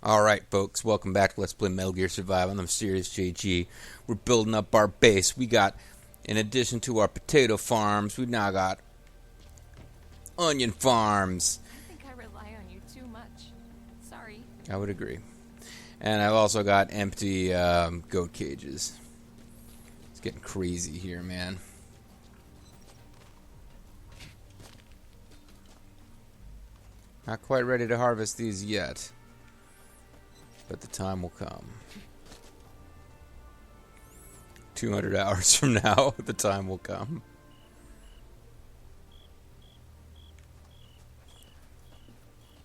Alright, folks, welcome back to Let's Play Metal Gear Survive on the Mysterious JG. We're building up our base. We got, in addition to our potato farms, we've now got onion farms. I think I rely on you too much. Sorry. I would agree. And I've also got empty goat cages. It's getting crazy here, man. Not quite ready to harvest these yet. But the time will come. 200 hours from now, the time will come.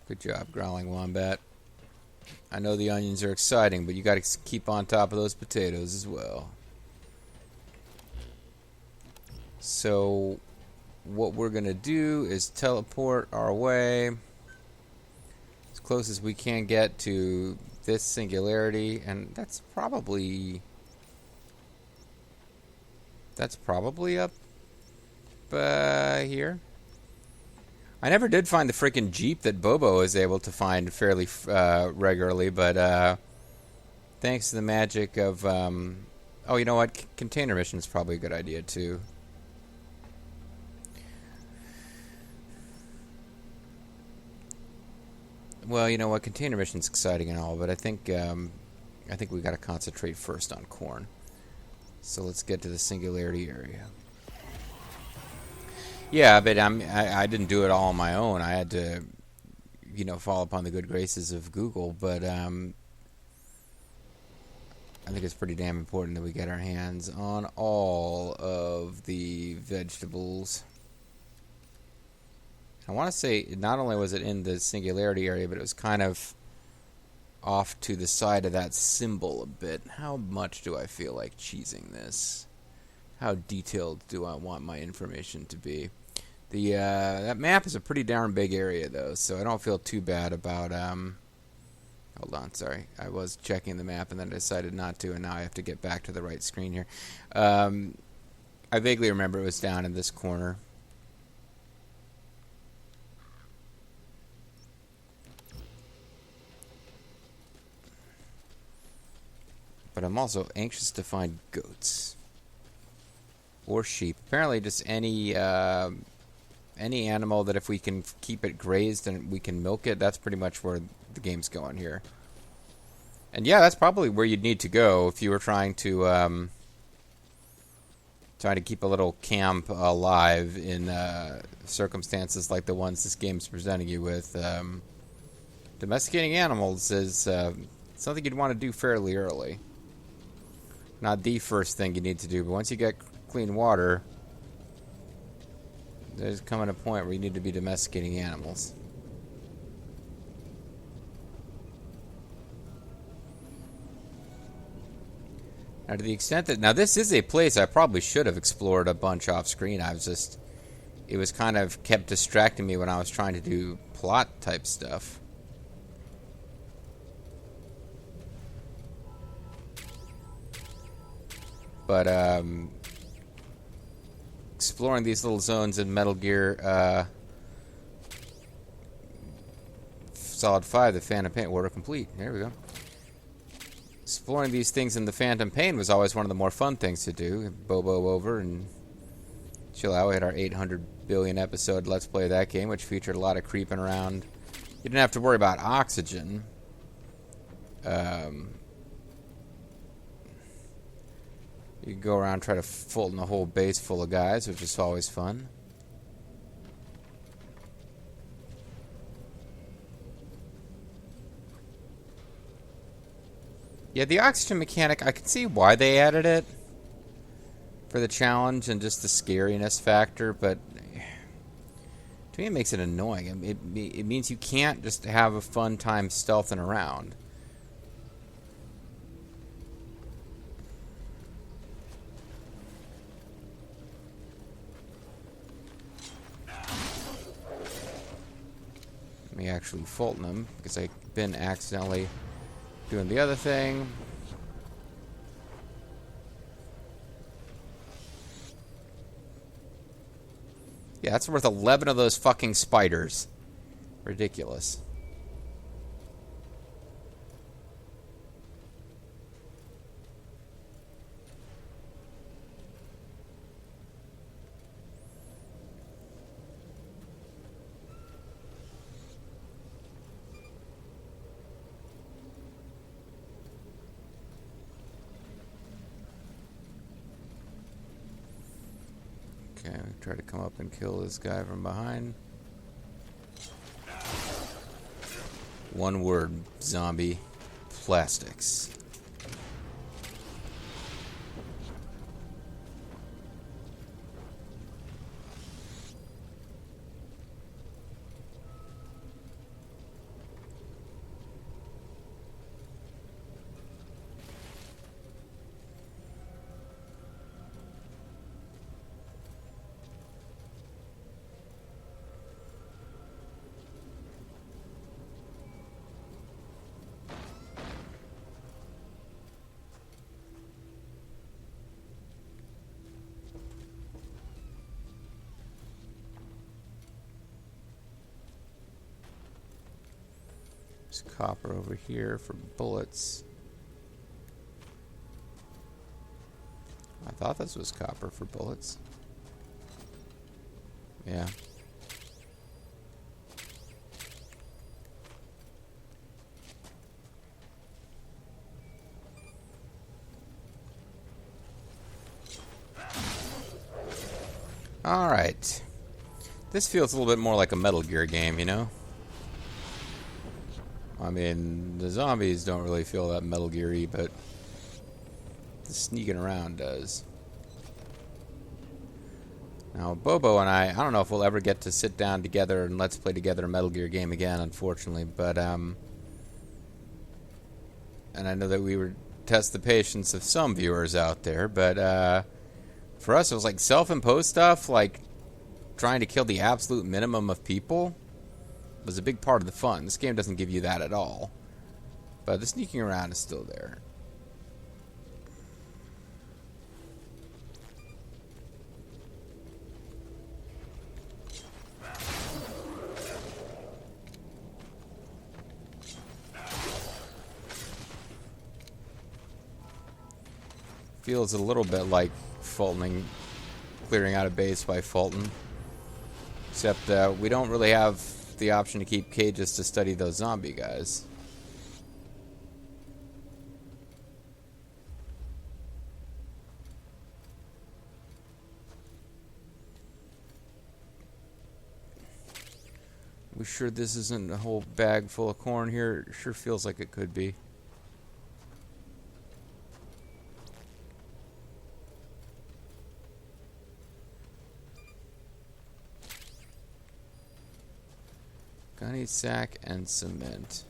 Good job, Growling Wombat. I know the onions are exciting, but you got to keep on top of those potatoes as well. So, what we're going to do is teleport our way as close as we can get to this singularity, and that's probably up here. I never did find the freaking Jeep that Bobo is able to find fairly regularly, but thanks to the magic of oh, you know what? Container mission is probably a good idea too. Well, you know what? Container mission's exciting and all, but I think we got to concentrate first on corn. So let's get to the singularity area. Yeah, but I didn't do it all on my own. I had to, you know, fall upon the good graces of Google. But I think it's pretty damn important that we get our hands on all of the vegetables. I want to say not only was it in the singularity area, but it was kind of off to the side of that symbol a bit. How much do I feel like cheesing this? How detailed do I want my information to be? The that map is a pretty darn big area, though, so I don't feel too bad about... Hold on, sorry. I was checking the map and then decided not to, and now I have to get back to the right screen here. I vaguely remember it was down in this corner. But I'm also anxious to find goats or sheep. Apparently, just any animal that if we can keep it grazed and we can milk it, that's pretty much where the game's going here. And yeah, that's probably where you'd need to go if you were trying to keep a little camp alive in circumstances like the ones this game's presenting you with. Domesticating animals is something you'd want to do fairly early. Not the first thing you need to do, but once you get clean water, there's coming a point where you need to be domesticating animals. Now, to the extent that... Now, this is a place I probably should have explored a bunch off screen. I was just... It was kind of kept distracting me when I was trying to do plot-type stuff. But, exploring these little zones in Metal Gear Solid 5, the Phantom Pain, order complete. There we go. Exploring these things in the Phantom Pain was always one of the more fun things to do. Bobo over and chill out. We had our 800 billion episode Let's Play of that game, which featured a lot of creeping around. You didn't have to worry about oxygen. You can go around and try to fulton a whole base full of guys, which is always fun. Yeah, the oxygen mechanic, I can see why they added it for the challenge and just the scariness factor, but to me it makes it annoying. It means you can't just have a fun time stealthing around. Me actually fulton them because I've been accidentally doing the other thing. Yeah, that's worth 11 of those fucking spiders. Ridiculous. Okay, try to come up and kill this guy from behind. One word, zombie. Plastics. There's copper over here for bullets. I thought this was copper for bullets. Yeah. Alright. This feels a little bit more like a Metal Gear game, you know? I mean, the zombies don't really feel that Metal Gear-y, but the sneaking around does. Now, Bobo and I don't know if we'll ever get to sit down together and let's play together a Metal Gear game again, unfortunately, but, and I know that we would test the patience of some viewers out there, but, for us, it was like self-imposed stuff, like trying to kill the absolute minimum of people was a big part of the fun. This game doesn't give you that at all. But the sneaking around is still there. Feels a little bit like Fultoning, clearing out a base by Fulton. Except we don't really have the option to keep cages to study those zombie guys. We sure this isn't a whole bag full of corn here? It sure feels like it could be. Gunny sack and cement.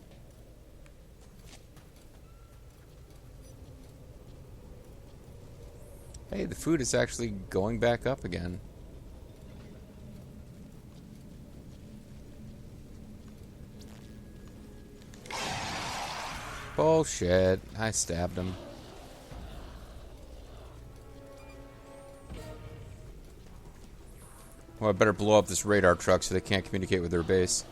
Hey, the food is actually going back up again. Bullshit. I stabbed him. Well, I better blow up this radar truck so they can't communicate with their base.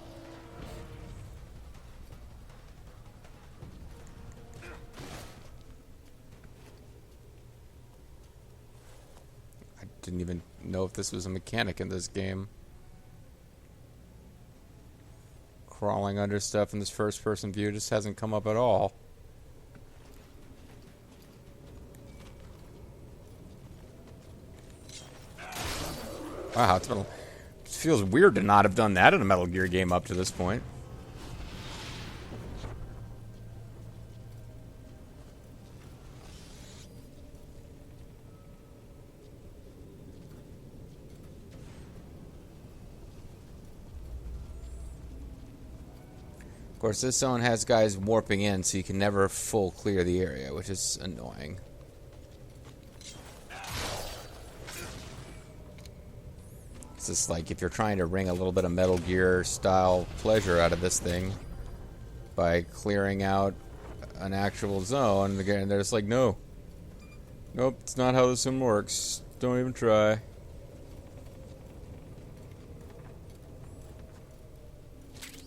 Didn't even know if this was a mechanic in this game. Crawling under stuff in this first-person view just hasn't come up at all. Wow, it feels weird to not have done that in a Metal Gear game up to this point. Of course, this zone has guys warping in, so you can never full clear the area, which is annoying. It's just like if you're trying to wring a little bit of Metal Gear style pleasure out of this thing by clearing out an actual zone, again, they're just like, no. Nope, it's not how this one works. Don't even try.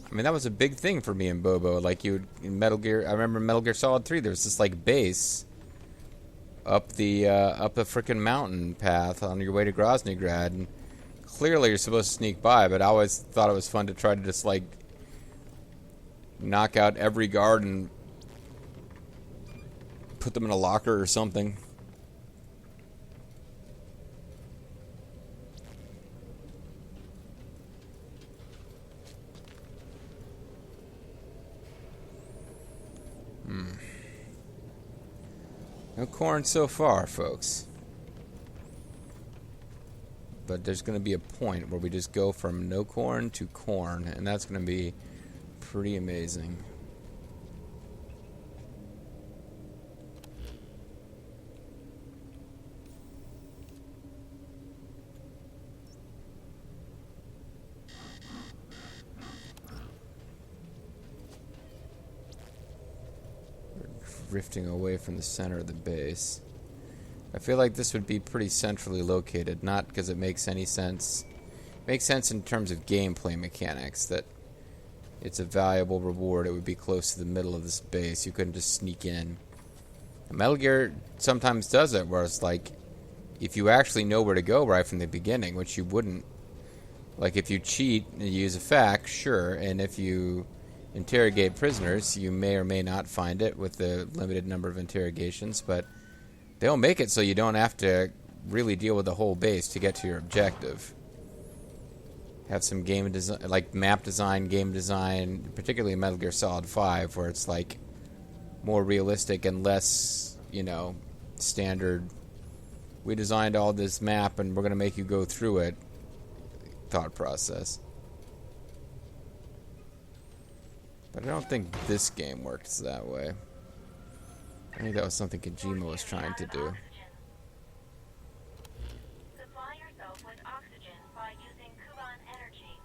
I mean, that was a big thing for me in Bobo. Like, in Metal Gear, I remember Metal Gear Solid 3, there was this, like, base up the frickin' mountain path on your way to Groznygrad. And clearly you're supposed to sneak by, but I always thought it was fun to try to just, like, knock out every guard and put them in a locker or something. No corn so far, folks. But there's going to be a point where we just go from no corn to corn, and that's going to be pretty amazing. Drifting away from the center of the base. I feel like this would be pretty centrally located, not because it makes any sense. It makes sense in terms of gameplay mechanics, that it's a valuable reward. It would be close to the middle of this base. You couldn't just sneak in. And Metal Gear sometimes does it, where it's like, if you actually know where to go right from the beginning, which you wouldn't. Like, if you cheat and you use a fax, sure, and if you interrogate prisoners, you may or may not find it with the limited number of interrogations, but they'll make it so you don't have to really deal with the whole base to get to your objective. Have some game design, like map design, game design, particularly in Metal Gear Solid 5, where it's like more realistic and less, standard. We designed all this map and we're going to make you go through it thought process. But I don't think this game works that way. I think that was something Kojima was trying to do. Supply yourself with oxygen by using Kuban energy.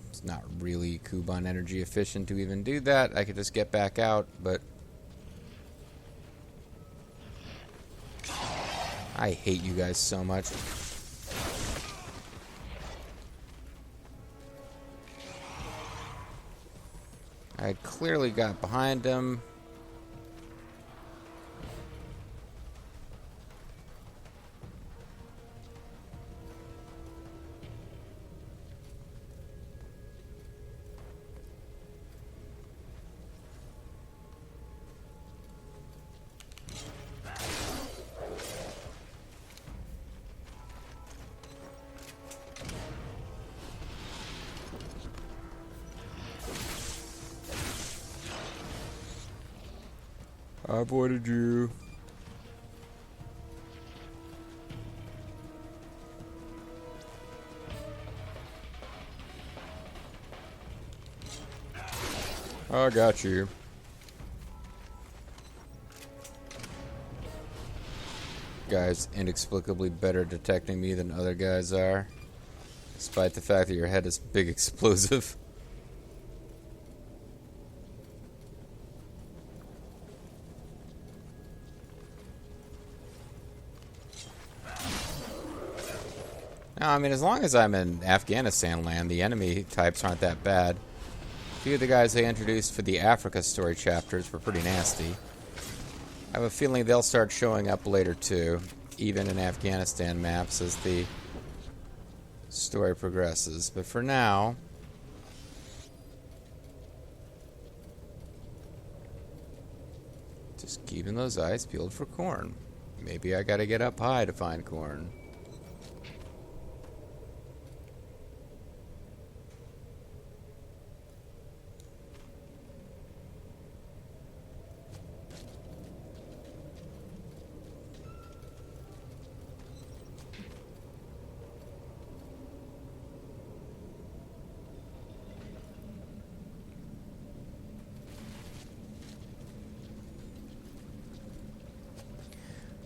It's not really Kuban energy efficient to even do that. I could just get back out, but I hate you guys so much. I clearly got behind him. I avoided you. I got you. Guys inexplicably better detecting me than other guys are, despite the fact that your head is big explosive. No, I mean, as long as I'm in Afghanistan land, the enemy types aren't that bad. A few of the guys they introduced for the Africa story chapters were pretty nasty. I have a feeling they'll start showing up later too, even in Afghanistan maps as the story progresses. But for now, just keeping those eyes peeled for corn. Maybe I gotta get up high to find corn.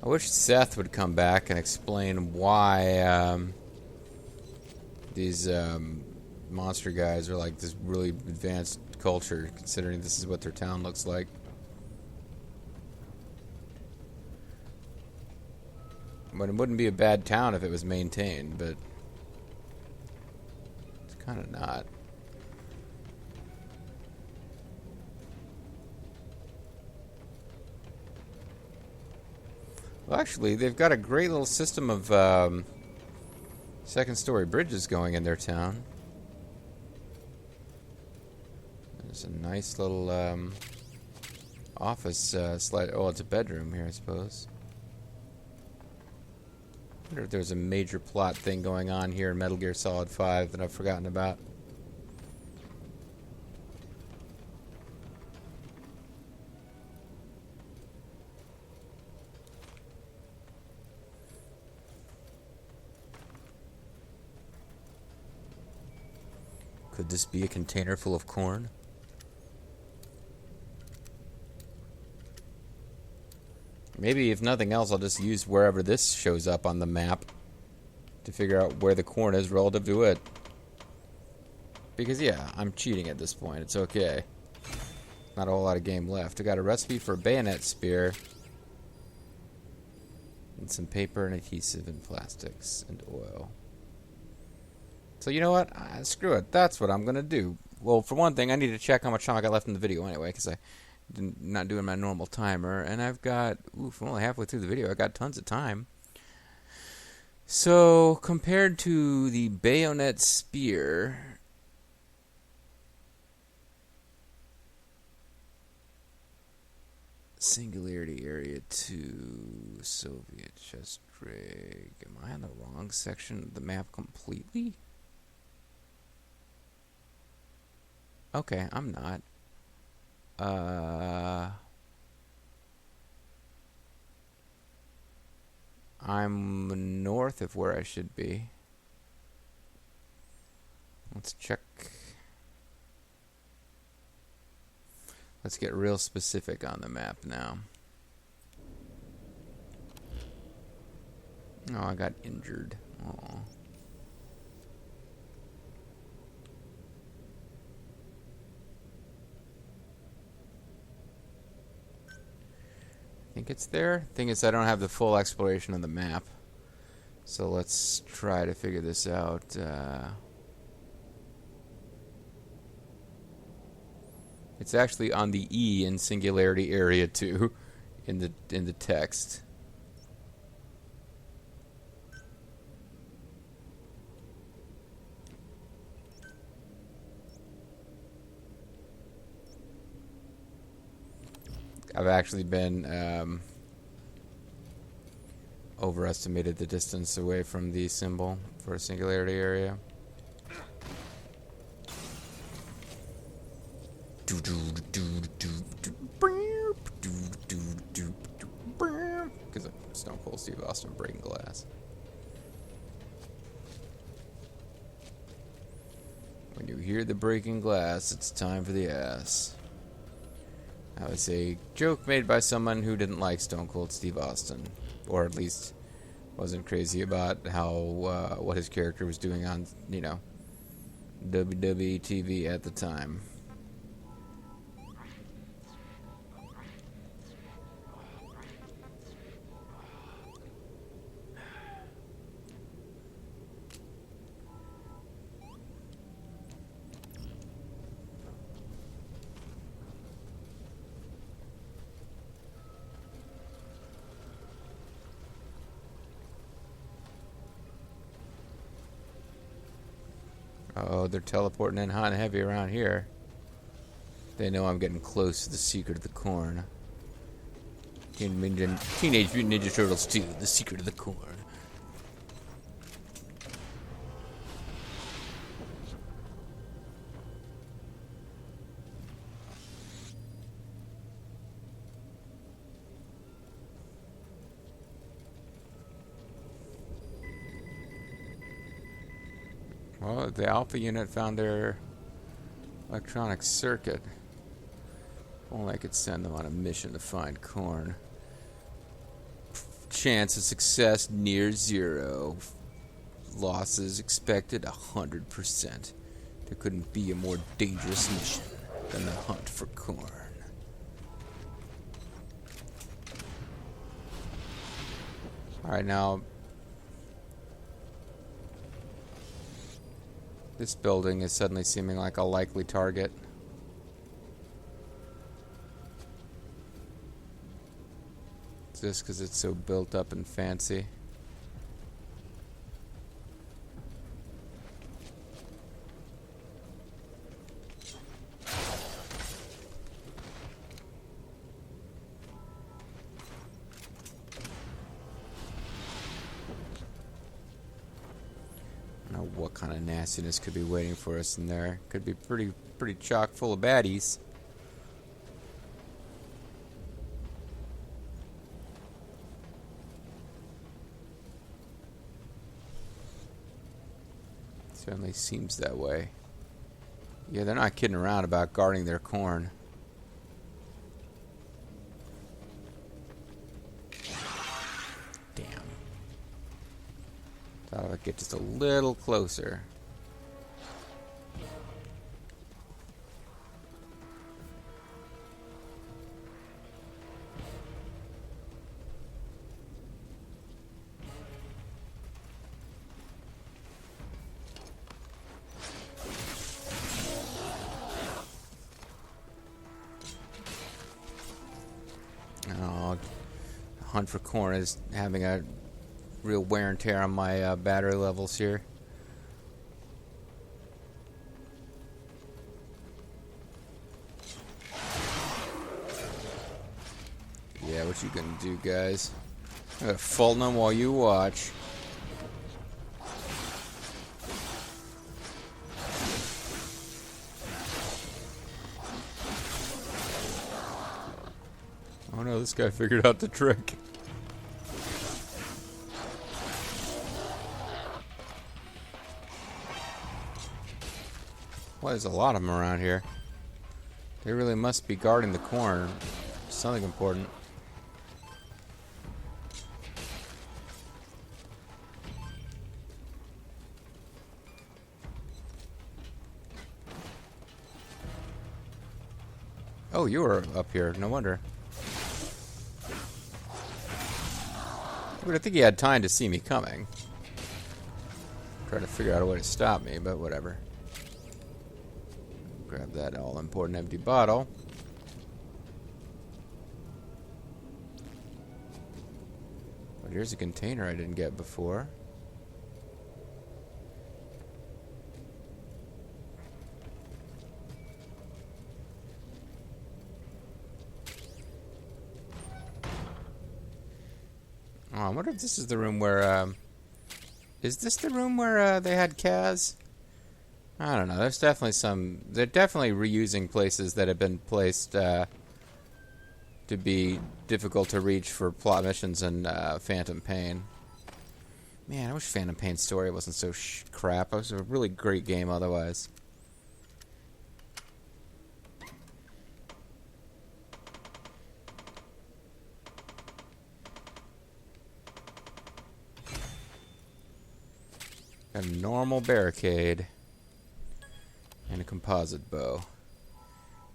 I wish Seth would come back and explain why these monster guys are like this really advanced culture, considering this is what their town looks like. But it wouldn't be a bad town if it was maintained, but it's kind of not. Well, actually, they've got a great little system of second-story bridges going in their town. There's a nice little office slide. Oh, it's a bedroom here, I suppose. wonder if there's a major plot thing going on here in Metal Gear Solid 5 that I've forgotten about. Could this be a container full of corn? Maybe, if nothing else, I'll just use wherever this shows up on the map to figure out where the corn is relative to it. Because, yeah, I'm cheating at this point. It's okay. Not a whole lot of game left. I got a recipe for a bayonet spear. And some paper and adhesive and plastics and oil. So, you know what? Screw it. That's what I'm going to do. Well, for one thing, I need to check how much time I got left in the video anyway, because I'm not doing my normal timer. And I've got, I'm only halfway through the video. I got tons of time. So, compared to the bayonet spear, Singularity Area 2, Soviet chest rig. Am I on the wrong section of the map completely? Okay, I'm not. I'm north of where I should be. Let's check. Let's get real specific on the map now. Oh, I got injured. Oh. I think it's there. Thing is, I don't have the full exploration of the map. So let's try to figure this out. It's actually on the E in Singularity Area 2 in the text. I've actually been overestimated the distance away from the symbol for a Singularity Area. Because I'm Stone Cold Steve Austin breaking glass. When you hear the breaking glass, it's time for the ass. That was a joke made by someone who didn't like Stone Cold Steve Austin, or at least wasn't crazy about how what his character was doing on, you know, WWE TV at the time. Oh, they're teleporting in hot and heavy around here. They know I'm getting close to the secret of the corn. Teenage Mutant Ninja Turtles 2, The Secret of the Corn. Well, the Alpha unit found their electronic circuit. If only I could send them on a mission to find corn. Chance of success near zero. Losses expected 100%. There couldn't be a more dangerous mission than the hunt for corn. Alright, now this building is suddenly seeming like a likely target. Just because it's so built up and fancy. know what kind of nastiness could be waiting for us in there. Could be pretty chock full of baddies. Certainly seems that way. Yeah, they're not kidding around about guarding their corn. Damn. Thought I would get just a little closer. Oh, hunt for corn is having a real wear and tear on my battery levels here. Yeah, what you gonna do, guys? I'm gonna fault them while you watch. Oh no, this guy figured out the trick. Well, there's a lot of them around here. They really must be guarding the corn. Something important. Oh, you were up here. No wonder. But I think he had time to see me coming. Try to figure out a way to stop me, but whatever. Grab that all-important empty bottle. But here's a container I didn't get before. Oh, I wonder if this is the room where, is this the room where, they had Kaz? I don't know. There's definitely some... They're definitely reusing places that have been placed, to be difficult to reach for plot missions and, Phantom Pain. Man, I wish Phantom Pain's story wasn't so crap. It was a really great game otherwise. A normal barricade. And a composite bow.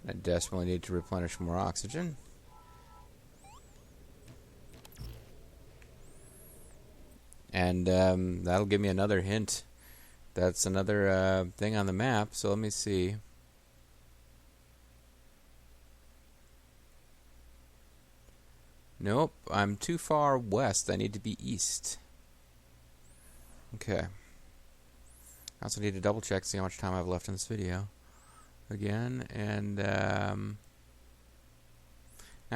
I desperately need to replenish more oxygen. And that'll give me another hint. That's another thing on the map, so let me see. Nope, I'm too far west. I need to be east. Okay. I also need to double check, see how much time I have left in this video. Again, and I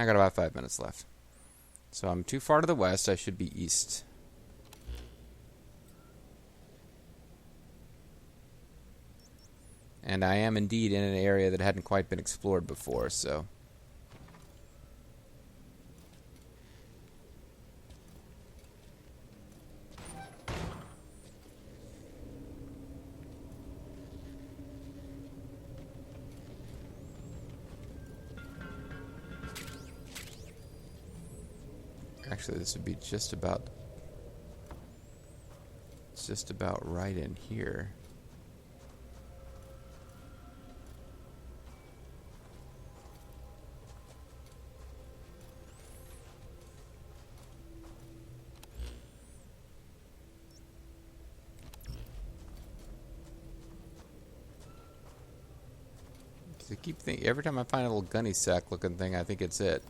got about 5 minutes left. So I'm too far to the west, I should be east. And I am indeed in an area that hadn't quite been explored before, so... Actually, this would be just about right in here. I keep thinking, every time I find a little gunny sack looking thing, I think it's it.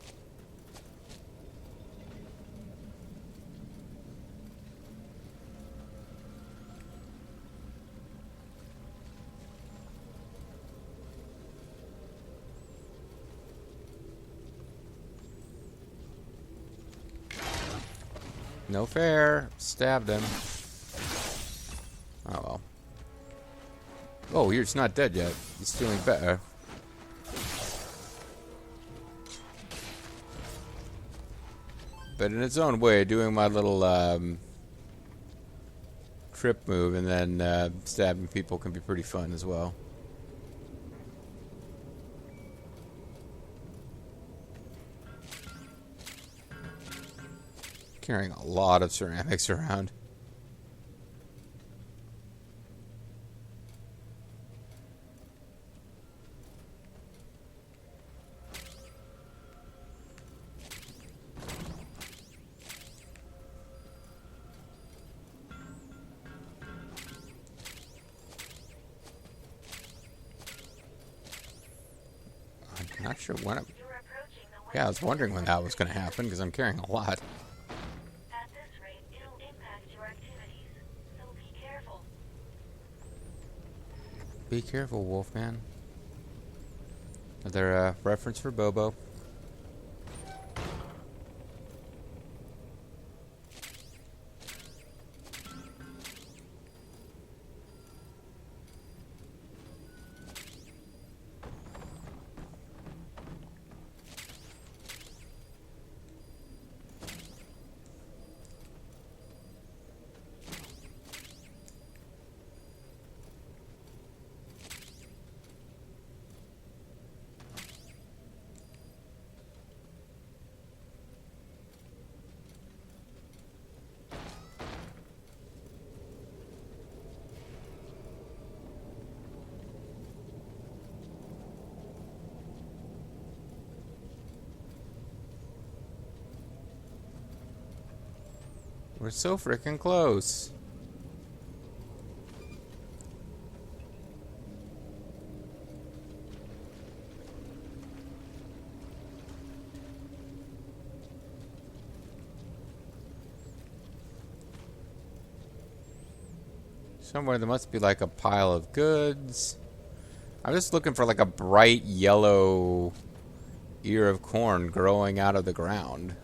No fair. Stabbed him. Oh well. Oh, he's not dead yet. He's feeling better. But in its own way, doing my little trip move and then stabbing people can be pretty fun as well. Carrying a lot of ceramics around. I'm not sure when. Yeah, I was wondering when that was going to happen because I'm carrying a lot. At this rate, it'll impact your activities, so be careful. Be careful, Wolfman. Another reference for Bobo. We're so freaking close. Somewhere there must be like a pile of goods. I'm just looking for like a bright yellow ear of corn growing out of the ground.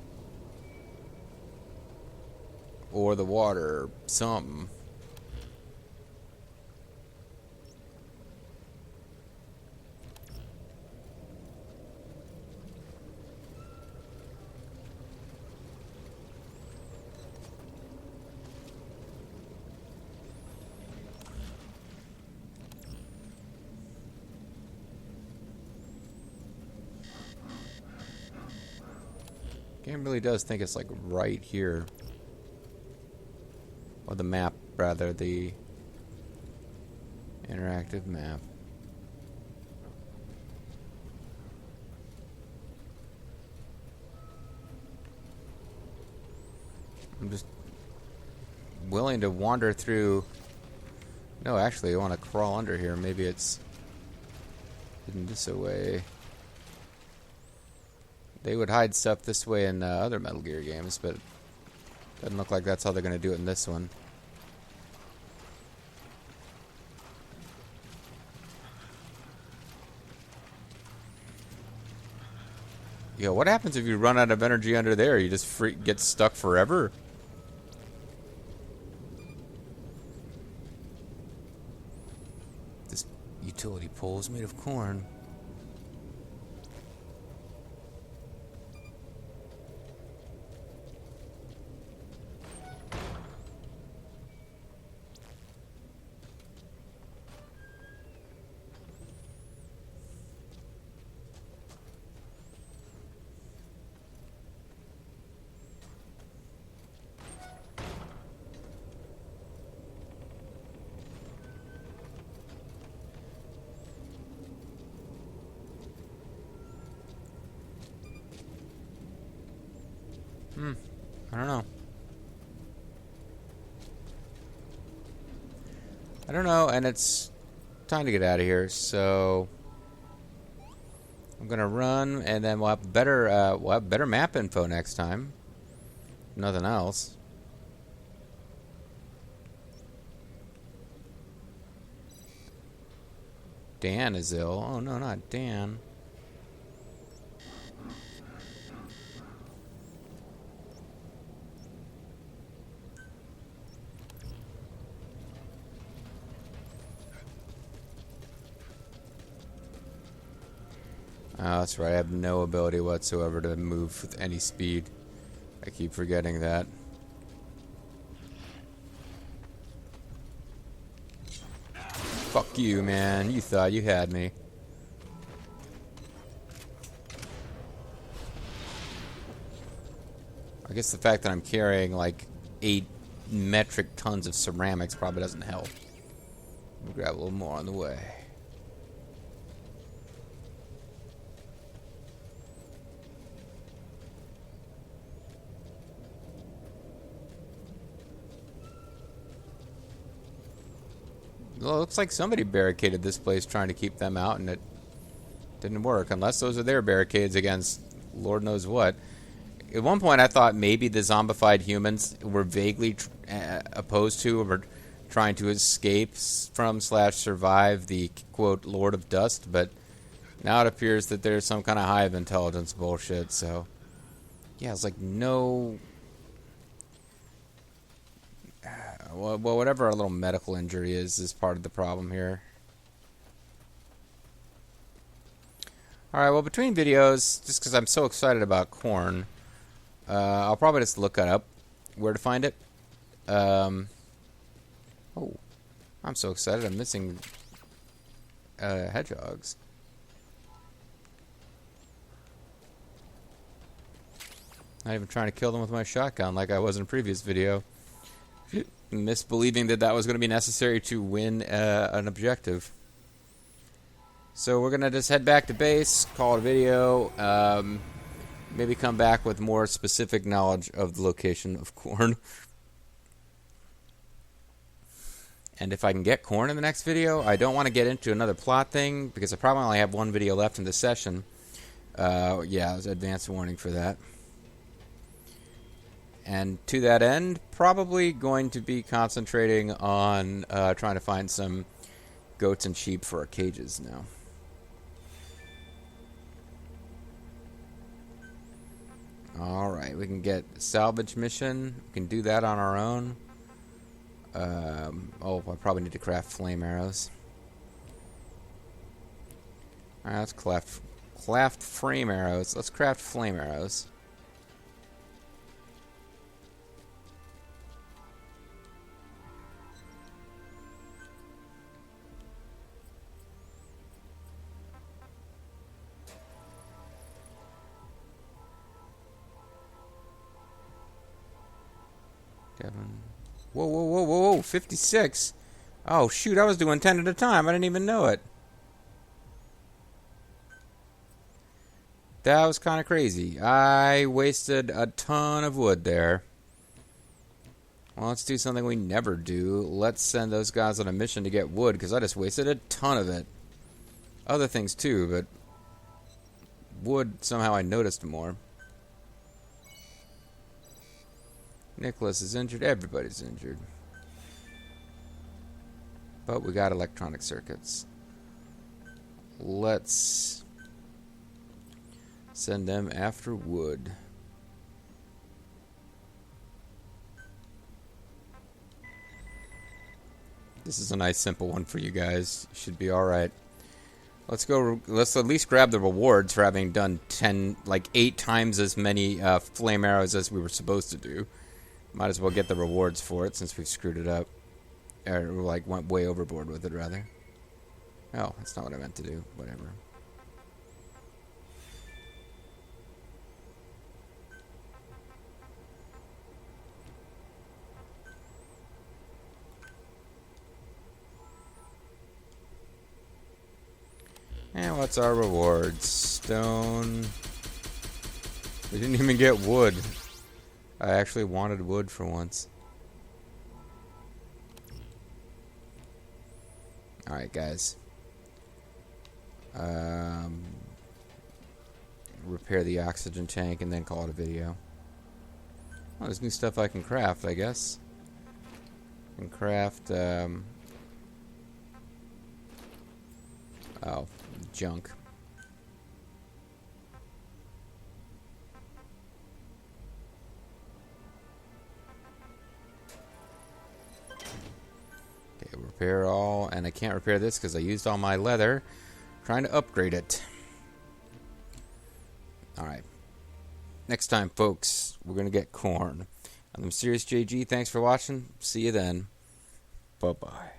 Or the water, something. Game really does think it's like right here. Or the map, rather, the interactive map. I'm just willing to wander through. No, actually, I want to crawl under here. Maybe it's hidden this way. They would hide stuff this way in other Metal Gear games, but doesn't look like that's how they're going to do it in this one. Yo, what happens if you run out of energy under there? You just get stuck forever? This utility pole is made of corn. I don't know. I don't know, and it's time to get out of here, so I'm gonna run, and then we'll have better map info next time. Nothing else. Dan is ill. Oh no, not Dan. Oh, that's right. I have no ability whatsoever to move with any speed. I keep forgetting that. Fuck you, man. You thought you had me. I guess the fact that I'm carrying like 8 metric tons of ceramics probably doesn't help. We'll grab a little more on the way. Well, it looks like somebody barricaded this place trying to keep them out, and it didn't work. Unless those are their barricades against Lord knows what. At one point, I thought maybe the zombified humans were vaguely opposed to or trying to escape from / survive the, quote, Lord of Dust, but now it appears that there's some kind of hive intelligence bullshit, so... Yeah, it's like no... Well, whatever our little medical injury is part of the problem here. Alright, well, between videos, just because I'm so excited about corn, I'll probably just look up where to find it. Oh, I'm so excited. I'm missing hedgehogs. Not even trying to kill them with my shotgun like I was in a previous video. Misbelieving that that was going to be necessary to win an objective. So we're going to just head back to base, call it a video, maybe come back with more specific knowledge of the location of corn. And if I can get corn in the next video, I don't want to get into another plot thing, because I probably only have one video left in this session. Yeah, there's advance warning for that. And to that end, probably going to be concentrating on trying to find some goats and sheep for our cages now. Alright, we can get salvage mission. We can do that on our own. Oh, I probably need to craft flame arrows. Alright, let's craft flame arrows. Let's craft flame arrows. Whoa, whoa, whoa, whoa, whoa, 56. Oh, shoot, I was doing 10 at a time. I didn't even know it. That was kind of crazy. I wasted a ton of wood there. Well, let's do something we never do. Let's send those guys on a mission to get wood, because I just wasted a ton of it. Other things too, but wood, somehow I noticed more. Nicholas is injured. Everybody's injured. But we got electronic circuits. Let's send them after wood. This is a nice simple one for you guys. Should be alright. Let's go. Let's at least grab the rewards for having done 8 times as many flame arrows as we were supposed to do. Might as well get the rewards for it since we've screwed it up. Or, like, went way overboard with it, rather. Oh, that's not what I meant to do. Whatever. And what's our rewards? Stone. We didn't even get wood. I actually wanted wood for once. Alright, guys. Repair the oxygen tank and then call it a video. Oh, there's new stuff I can craft, I guess. I can craft, oh, junk. Repair all, and I can't repair this because I used all my leather trying to upgrade it. Alright. Next time, folks, we're going to get corn. I'm Mysterious JG. Thanks for watching. See you then. Bye-bye.